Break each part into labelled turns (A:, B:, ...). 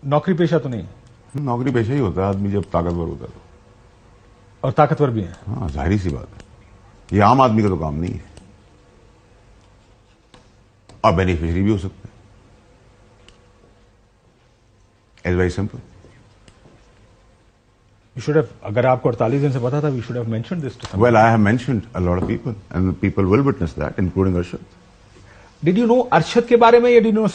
A: नौकरी पेशा तो नहीं है,
B: नौकरी पेशा ही होता है आदमी जब ताकतवर होता है तो।
A: और ताकतवर भी है।
B: हाँ, जाहिर सी बात है, ये आम आदमी का तो काम नहीं है। और बेनिफिशियरी भी हो सकते हैं। It's very simple.
A: You should have, अगर आपको 48 दिन से पता था, you should have mentioned this to someone.
B: Well, I have mentioned a lot of people, and people will witness that, including Arshad.
A: Did you know Arshad के बारे में, या did you know?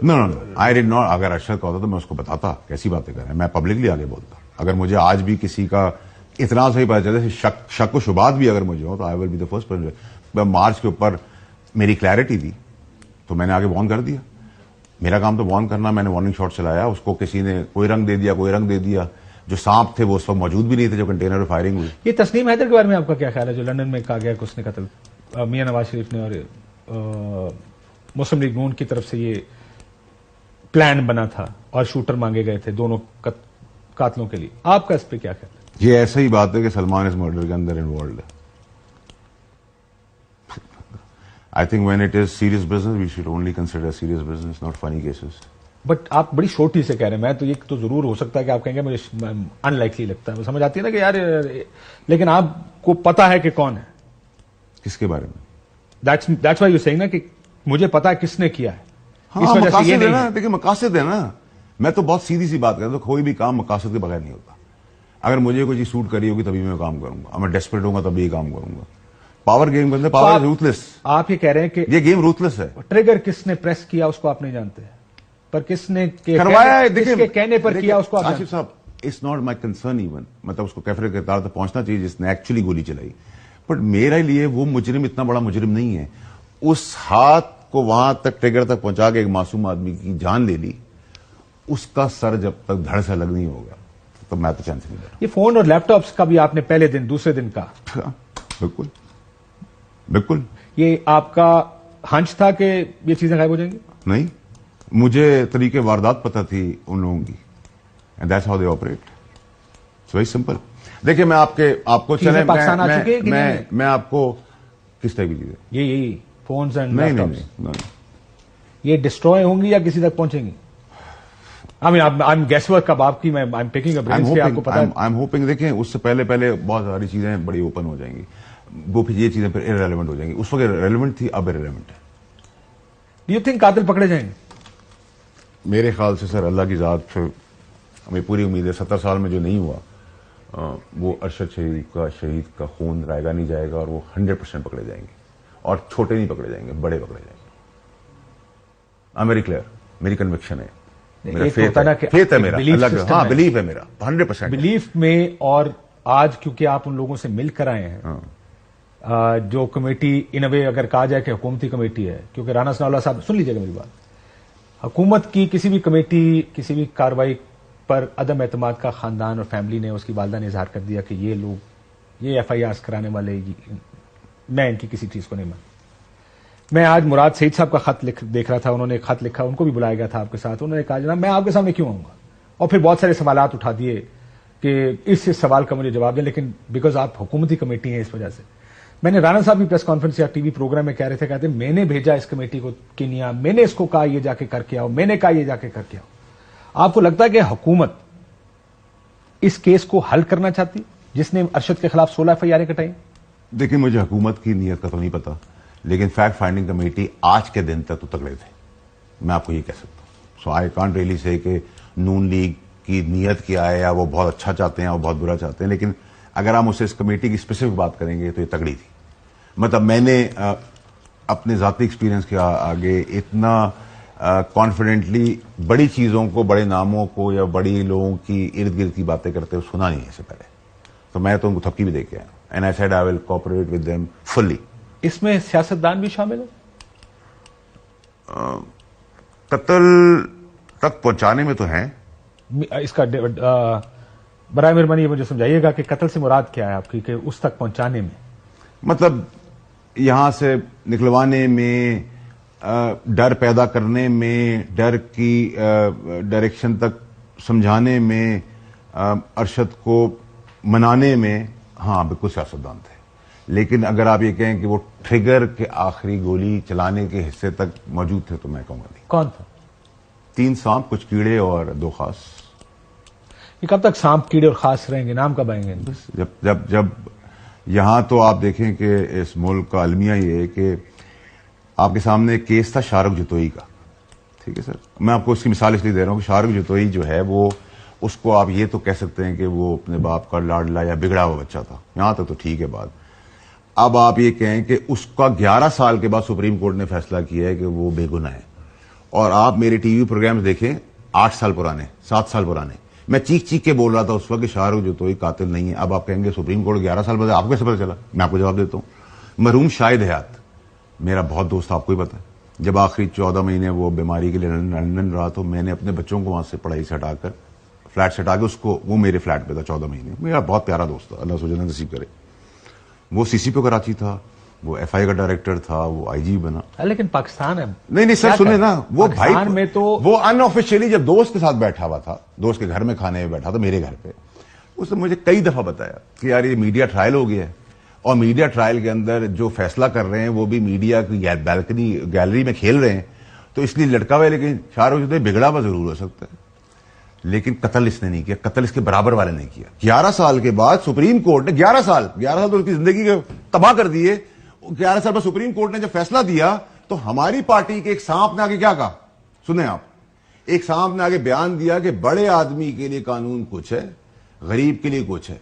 B: No. I did not. अगर अरशद का होता तो मैं उसको बताता। कैसी बातें कर रहे हैं, मैं पब्लिकली आगे बोलता। अगर मुझे आज भी किसी का इतना सही पता चले, शक व शुबात भी अगर मुझे हो, तो I will be the first person. March के ऊपर मेरी क्लैरिटी थी तो मैंने आगे वार्न कर दिया। मेरा काम तो वार्न करना। मैंने वार्निंग शॉट चलाया, उसको किसी ने कोई रंग दे दिया। जो सांप थे वो उस वक्त मौजूद भी नहीं थे जो कंटेनर में फायरिंग हुई।
A: ये तस्नीम हैदर के बारे में आपका क्या ख्याल है, जो लंदन में कहा गया कि उसने कत्ल मियां नवाज शरीफ ने और मुस्लिम लीग नून की तरफ से ये प्लान बना था और शूटर मांगे गए थे दोनों कातलों के लिए? आपका इस पे क्या ख्याल है?
B: ये ऐसा ही बात है कि सलमान इस मर्डर के अंदर इन्वॉल्व है। I think when it is serious business we should only consider serious business, not funny cases.
A: But आप बड़ी छोटी से कह रहे हैं। मैं तो ये तो जरूर हो सकता है कि आप कहेंगे मुझे अनलाइकली लगता है, वो समझ आती है ना कि यार, लेकिन आपको पता है कि कौन है।
B: किसके बारे में?
A: दैट्स व्हाई यू सेइंग ना कि मुझे पता है किसने किया है।
B: हाँ,
A: इस वजह से ये
B: मकासद है
A: नहीं
B: ना। देखिए, मकासद है ना। मैं तो बहुत सीधी सी बात करता हूं, कोई भी काम मकासद के बगैर नहीं होता। अगर मुझे कोई चीज सूट करी होगी तभी मैं काम करूंगा, मैं डेस्परेट होऊंगा तभी ये काम करूंगा। पावर गेम के अंदर पावर इज रूथलेस।
A: आप ये कह रहे हैं कि
B: ये गेम रूथलेस है।
A: ट्रिगर किसने प्रेस किया उसको आप नहीं जानते, पर किसने
B: करवाया है।
A: किसके कहने पर किया उसको आप
B: आसिफ साहब, it's not my concern even. मतलब उसको कैफरे के तार तक पहुंचना चाहिए जिसने एक्चुअली गोली चलाई। बट मेरे लिए वो मुजरिम इतना बड़ा मुजरिम नहीं है। उस हाथ को वहां तक ट्रिगर तक पहुंचा के एक मासूम आदमी की जान ले ली, उसका सर जब तक धड़ से अलग नहीं होगा तो मैं तो चैन से नहीं बैठा।
A: ये फोन और लैपटॉप्स का भी आपने पहले दिन दूसरे दिन कहा।
B: बिल्कुल बिल्कुल।
A: ये आपका हंच था कि ये चीजें गायब हो जाएंगी?
B: नहीं, मुझे तरीके वारदात पता थी उन लोगों की, and that's how they operate. It's very simple. देखिए, मैं आपको चले
A: पाकिस्तान आ चुके हैं कि
B: मैं आपको किस टाइप की चीजें?
A: ये फोन्स एंड
B: नहीं,
A: ये डिस्ट्रॉय होंगी या किसी तक पहुंचेंगी? आई एम गेस वर्क कब आपकी, मैं I am taking a brain से, आपको पता है।
B: I am hoping. देखिए, उससे पहले बहुत सारी चीजें बड़ी ओपन हो जाएंगी, वो फिर ये चीजें फिर इररेलेवेंट हो जाएंगी। उस वक्त रेलेवेंट थी, अब इररेलेवेंट है।
A: डू यू थिंक कातिल पकड़े जाएंगे?
B: मेरे ख्याल से सर, अल्लाह की जात से हमें पूरी उम्मीद है। 70 साल में जो नहीं हुआ वो अरशद शहीद का खून रायगा नहीं जाएगा, और वो 100% पकड़े जाएंगे। और छोटे नहीं पकड़े जाएंगे, बड़े पकड़े जाएंगे। आई एम वेरी क्लियर, मेरी कन्विक्शन है, मेरा फेथ है मेरा, हाँ, बिलीफ है मेरा 100%।
A: बिलीफ में, और आज क्योंकि आप उन लोगों से मिलकर आए हैं, जो कमेटी इन अ वे अगर कहा जाए कि हुकूमती कमेटी है, क्योंकि राना सनाउल्लाह साहब, सुन लीजिएगा मेरी बात, हुकूमत की किसी भी कमेटी, किसी भी कार्रवाई पर अदम एतमाद का खानदान और फैमिली ने, उसकी वालदा ने इजहार कर दिया कि ये लोग, ये FIRs कराने वाले, मैं इनकी किसी चीज को नहीं मानता। मैं आज मुराद सईद साहब का खत देख रहा था, उन्होंने एक खत लिखा, उनको भी बुलाया गया था आपके साथ। उन्होंने कहा जनाब मैं आपके सामने क्यों आऊंगा, और फिर बहुत सारे सवालात उठा दिए कि इस सवाल का मुझे जवाब दें, लेकिन बिकॉज आप हुकूमती कमेटी हैं इस वजह से। मैंने राना साहब की प्रेस कॉन्फ्रेंस या टीवी प्रोग्राम में कह रहे थे, कहते मैंने भेजा इस कमेटी को केन्या, मैंने इसको कहा ये जाके करके आओ, मैंने कहा ये जाके करके आओ। आपको लगता है कि हुकूमत इस केस को हल करना चाहती, जिसने अरशद के खिलाफ 16 FIR कटाई?
B: देखिए, मुझे हुकूमत की नीयत का तो नहीं पता, लेकिन फैक्ट फाइंडिंग कमेटी आज के दिन तक तो तगड़े थे, मैं आपको ये कह सकता हूं। सो आई कांट रियली से कि नून लीग की नीयत क्या है, या वो बहुत अच्छा चाहते हैं या वो बहुत बुरा चाहते हैं, लेकिन अगर हम उससे इस कमेटी की स्पेसिफिक बात करेंगे तो ये तगड़ी थी। मतलब मैंने अपने जाती एक्सपीरियंस के आगे इतना कॉन्फिडेंटली बड़ी चीजों को, बड़े नामों को या बड़ी लोगों की इर्द गिर्द की बातें करते हुए सुना नहीं है इससे पहले। तो मैं तो उनको थपकी भी दे के आया, and I said I will cooperate with them fully.
A: इसमें सियासतदान भी शामिल है?
B: कत्ल तक पहुंचाने में तो है।
A: इसका बराए मेहरबानी मुझे समझाइएगा कि कत्ल से मुराद क्या है आपकी, कि उस तक पहुंचाने में? मतलब
B: यहां से निकलवाने में, डर पैदा करने में, डर की डायरेक्शन तक समझाने में, अरशद को मनाने में, हाँ बिल्कुल सियासतदान थे। लेकिन अगर आप ये कहें कि वो ट्रिगर के आखिरी गोली चलाने के हिस्से तक मौजूद थे तो मैं कहूंगा नहीं।
A: कौन था?
B: 3 सांप, कुछ कीड़े और 2 खास.
A: یہ کب تک سانپ کیڑے اور خاص رہیں گے؟ نام کب آئیں گے؟
B: جب یہاں تو آپ دیکھیں کہ اس ملک کا المیہ یہ ہے کہ آپ کے سامنے ایک کیس تھا شاہ رخ جتوئی کا. ٹھیک ہے سر, میں آپ کو اس کی مثال اس لیے دے رہا ہوں کہ شاہ رخ جتوئی جو ہے وہ, اس کو آپ یہ تو کہہ سکتے ہیں کہ وہ اپنے باپ کا لاڈلا یا بگڑا ہوا بچہ تھا, یہاں تک تو ٹھیک ہے بات. اب آپ یہ کہیں کہ اس کا 11 سال کے بعد سپریم کورٹ نے فیصلہ کیا ہے کہ وہ بے گناہ ہے, اور آپ میرے ٹی وی پروگرامز دیکھیں 8 سال پرانے, 7 سال پرانے, میں چیخ چیخ کے بول رہا تھا اس وقت کہ شاہ رخ جتوئی قاتل نہیں ہے. اب آپ کہیں گے سپریم کورٹ 11 سال بعد, آپ کو کیسے پتہ چلا؟ میں آپ کو جواب دیتا ہوں. مرحوم شاہد حیات میرا بہت دوست, آپ کو ہی پتا ہے, جب آخری 14 مہینے وہ بیماری کے لیے لندن رہا تو میں نے اپنے بچوں کو وہاں سے پڑھائی سے ہٹا کر, فلیٹ سے ہٹا کے اس کو, وہ میرے فلیٹ پہ تھا 14 مہینے. میرا بہت پیارا دوست تھا, اللہ سوجنا نصیب کرے. وہ سی سی پی کراچی تھا, وہ ایف آئی کا ڈائریکٹر تھا, وہ آئی جی بنا.
A: لیکن پاکستان ہے.
B: نہیں سر سنیں نا, وہ بھائی
A: میں تو
B: وہ ان آفیشیلی جب دوست کے ساتھ بیٹھا ہوا تھا, دوست کے گھر میں کھانے میں بیٹھا تھا میرے گھر پہ, اس نے مجھے کئی دفعہ بتایا کہ یار یہ میڈیا ٹرائل ہو گیا ہے, اور میڈیا ٹرائل کے اندر جو فیصلہ کر رہے ہیں وہ بھی میڈیا کی بالکنی گیلری میں کھیل رہے ہیں, تو اس لیے لڑکا ہوا ہے. لیکن شاہ رخ جتوئی بگڑا ہوا ضرور ہو سکتا ہے, لیکن قتل اس نے نہیں کیا, قتل اس کے برابر والے نے کیا. 11 سال کے بعد سپریم کورٹ نے 11 سال تو اس کی زندگی کے تباہ کر دیے. 11 سال بعد سپریم کورٹ نے جب فیصلہ دیا تو ہماری پارٹی کے ایک سانپ نے آگے کیا کہا, سنیں آپ, ایک سانپ نے آگے بیان دیا کہ بڑے آدمی کے لیے قانون کچھ ہے, غریب کے لیے کچھ ہے.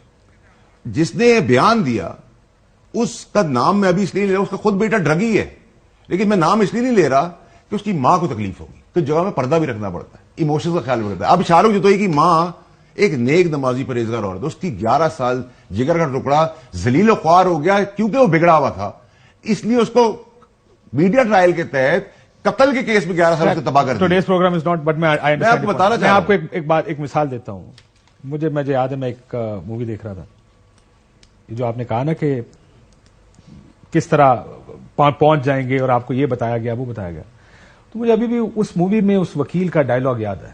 B: جس نے یہ بیان دیا اس کا نام میں ابھی اس لیے لے رہا ہوں, اس کا خود بیٹا ڈرگی ہے, لیکن میں نام اس لیے نہیں لے رہا کہ اس کی ماں کو تکلیف ہوگی, تو جگہ میں پردہ بھی رکھنا پڑتا ہے, ایموشنز کا خیال بھی رکھتا ہے. اب شاہ رخ جتوئی کی ماں ایک نیک نمازی پرہیزگار عورت, اس کی 11 سال جگر کا ٹکڑا ذلیل و خوار ہو گیا کیونکہ وہ بگڑا ہوا تھا, اس لیے اس کو میڈیا ٹرائل کے تحت قتل کے کیس میں 11 سال سے تباہ کر دیا.
A: Today's program is not, but میں
B: آپ کو بتانا
A: میں آپ کو ایک مثال دیتا ہوں. مجھے یاد ہے, میں ایک مووی دیکھ رہا تھا, جو آپ نے کہا نا کہ کس طرح پہنچ جائیں گے اور آپ کو یہ بتایا گیا وہ بتایا گیا, تو مجھے ابھی بھی اس مووی میں اس وکیل کا ڈائلاگ یاد ہے.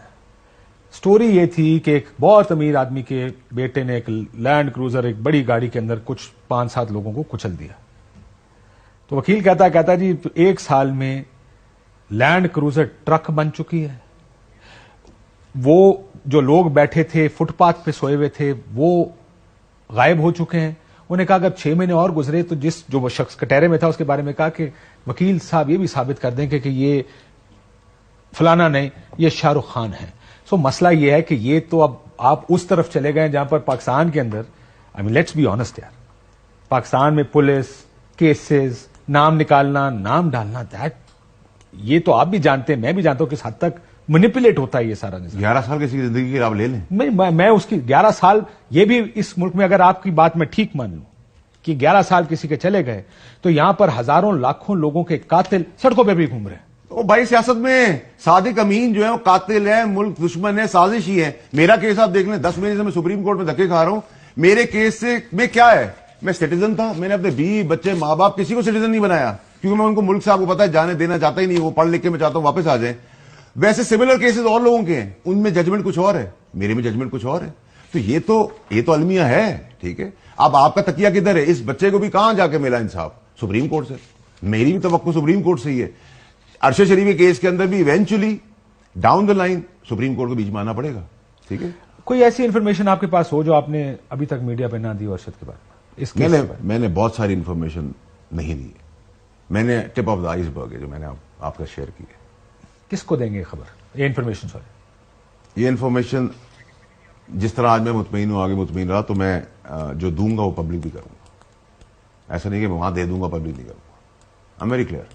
A: سٹوری یہ تھی کہ ایک بہت امیر آدمی کے بیٹے نے ایک لینڈ کروزر, ایک بڑی گاڑی کے اندر کچھ 5-7 لوگوں کو کچل دیا. تو وکیل کہتا جی 1 سال میں لینڈ کروزر ٹرک بن چکی ہے, وہ جو لوگ بیٹھے تھے فٹ پاتھ پہ سوئے ہوئے تھے وہ غائب ہو چکے ہیں. انہوں نے کہا اگر 6 مہینے اور گزرے تو جو وہ شخص کٹہرے میں تھا اس کے بارے میں کہا کہ وکیل صاحب یہ بھی ثابت کر دیں کہ یہ فلانا نہیں, یہ شاہ رخ خان ہے. سو مسئلہ یہ ہے کہ یہ تو اب آپ اس طرف چلے گئے جہاں پر پاکستان کے اندر, آئی مین لیٹس بی آنےسٹ یار, پاکستان میں پولیس کیسز, نام نکالنا, نام ڈالنا, یہ تو آپ بھی جانتے ہیں, میں بھی جانتا ہوں کس حد تک مینیپولیٹ ہوتا ہے یہ سارا نظام.
B: 11 سال کسی کی زندگی کی آپ لے لیں,
A: میں اس کی 11 سال, یہ بھی اس ملک میں اگر آپ کی بات میں ٹھیک مان لوں کہ 11 سال کسی کے چلے گئے تو یہاں پر ہزاروں لاکھوں لوگوں کے قاتل سڑکوں پہ بھی گھوم رہے ہیں.
B: وہ بھائی سیاست میں صادق امین جو ہے وہ قاتل ہے, ملک دشمن ہے, سازشی ہے. میرا کیس آپ دیکھ لیں, 10 مہینے سے میں سپریم کورٹ میں دھکے کھا رہا ہوں. میرے کیس سے میں کیا ہے, میں سٹیزن تھا, میں نے اپنے بیوی بچے ماں باپ کسی کو سٹیزن نہیں بنایا, کیونکہ میں ان کو ملک سے آپ کو پتا ہے جانے دینا چاہتا ہی نہیں, وہ پڑھ لکھ کے میں چاہتا ہوں واپس آ جائیں. ویسے سملر کیسز اور لوگوں کے ہیں, ان میں ججمنٹ کچھ اور ہے, میرے میں ججمنٹ کچھ اور ہے. تو یہ تو المیہ ہے. ٹھیک ہے, اب آپ کا تکیہ کدھر ہے؟ اس بچے کو بھی کہاں جا کے ملا انصاف؟ سپریم کورٹ سے. میری بھی توقع سپریم کورٹ سے ہی ہے. ارشد شریف کے کیس کے اندر بھی eventually down the line supreme court کو بیچ میں آنا پڑے گا. ٹھیک ہے,
A: کوئی ایسی انفارمیشن آپ کے پاس ہو جو آپ نے ابھی تک میڈیا پہ نہ دی ارشد کے بارے میں؟
B: میں نے بہت ساری انفارمیشن نہیں دی ہے, میں نے ٹپ آف دا آئس برگ ہے جو میں نے آپ کا شیئر کی ہے.
A: کس کو دیں گے خبر یہ انفارمیشن؟ سوری,
B: یہ انفارمیشن جس طرح آج میں مطمئن ہوں, آگے مطمئن رہا, تو میں جو دوں گا وہ پبلک بھی کروں گا. ایسا نہیں کہ میں وہاں دے دوں گا پبلک نہیں کروں گا. I am very clear.